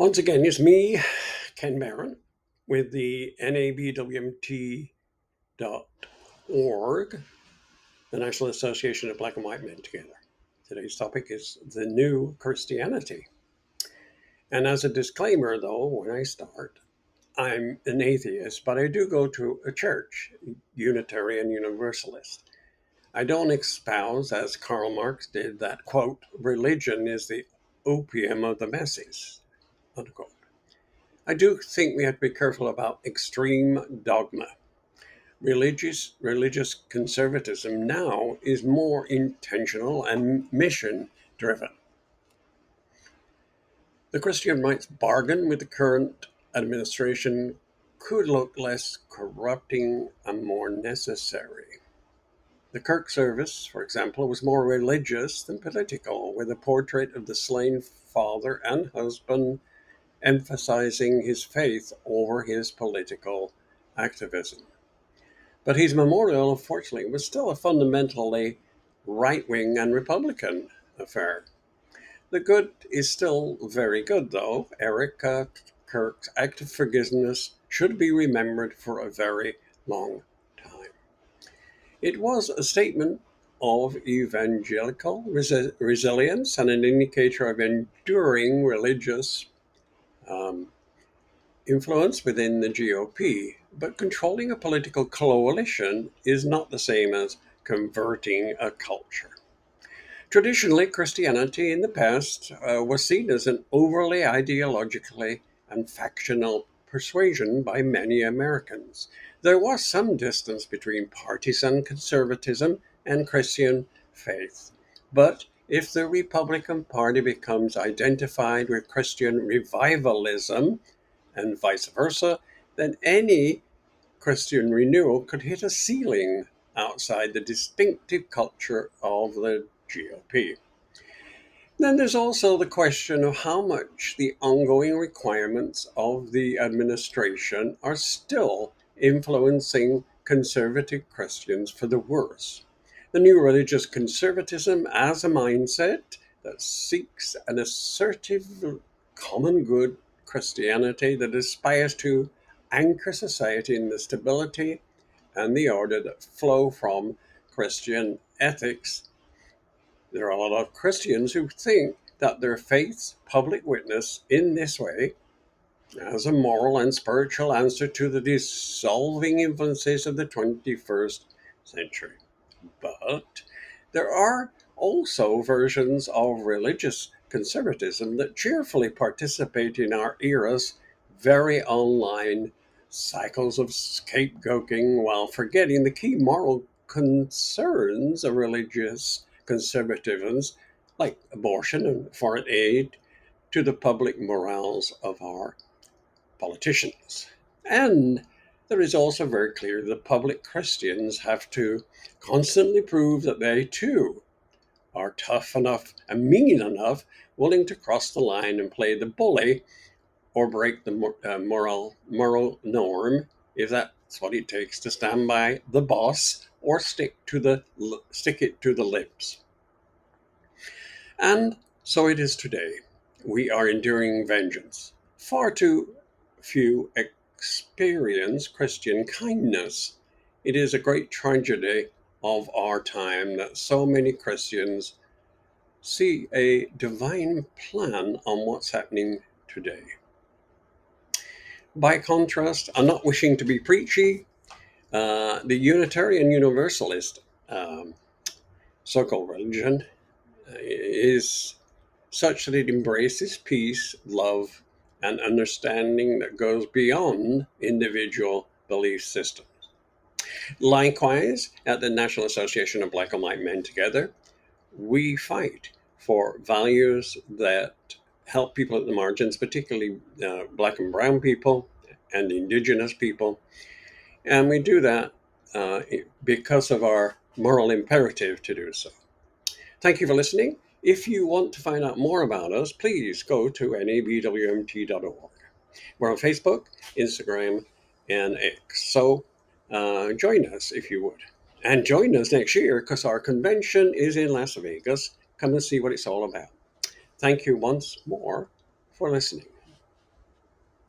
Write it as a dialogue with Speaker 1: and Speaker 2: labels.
Speaker 1: Once again, it's me, Ken Barron, with the NABWMT.org, the National Association of Black and White Men Together. Today's topic is the new Christianity. And as a disclaimer, though, when I start, I'm an atheist, but I do go to a church, Unitarian Universalist. I don't espouse, as Karl Marx did, that, quote, religion is the opium of the masses, unquote. I do think we have to be careful about extreme dogma. Religious conservatism now is more intentional and mission driven. The Christian Right's bargain with the current administration could look less corrupting and more necessary. The Kirk service, for example, was more religious than political, with a portrait of the slain father and husband emphasizing his faith over his political activism. But his memorial, unfortunately, was still a fundamentally right-wing and Republican affair. The good is still very good, though. Eric Kirk's act of forgiveness should be remembered for a very long time. It was a statement of evangelical resilience and an indicator of enduring religious influence within the GOP, but controlling a political coalition is not the same as converting a culture. Traditionally, Christianity in the past was seen as an overly ideologically and factional persuasion by many Americans. There was some distance between partisan conservatism and Christian faith. But if the Republican Party becomes identified with Christian revivalism, and vice versa, then any Christian renewal could hit a ceiling outside the distinctive culture of the GOP. Then there's also the question of how much the ongoing requirements of the administration are still influencing conservative Christians for the worse. The new religious conservatism as a mindset that seeks an assertive common good Christianity that aspires to anchor society in the stability and the order that flow from Christian ethics. There are a lot of Christians who think that their faith's public witness in this way, as a moral and spiritual answer to the dissolving influences of the 21st century. But there are also versions of religious conservatism that cheerfully participate in our era's very online cycles of scapegoating while forgetting the key moral concerns of religious conservatism, like abortion and foreign aid, to the public morals of our politicians. And there is also very clear that public Christians have to constantly prove that they too are tough enough and mean enough, willing to cross the line and play the bully or break the moral norm, if that's what it takes to stand by the boss or stick it to the libs. And so it is today. We are enduring vengeance. Far too few experience Christian kindness. It is a great tragedy of our time that so many Christians see a divine plan on what's happening today. By contrast, I'm not wishing to be preachy. The Unitarian Universalist so-called religion is such that it embraces peace, love, and understanding that goes beyond individual belief systems. Likewise, at the National Association of Black and White Men Together, we fight for values that help people at the margins, particularly Black and brown people and Indigenous people. And we do that because of our moral imperative to do so. Thank you for listening. If you want to find out more about us, please go to nabwmt.org. We're on Facebook, Instagram, and X. So join us if you would. And join us next year because our convention is in Las Vegas. Come and see what it's all about. Thank you once more for listening.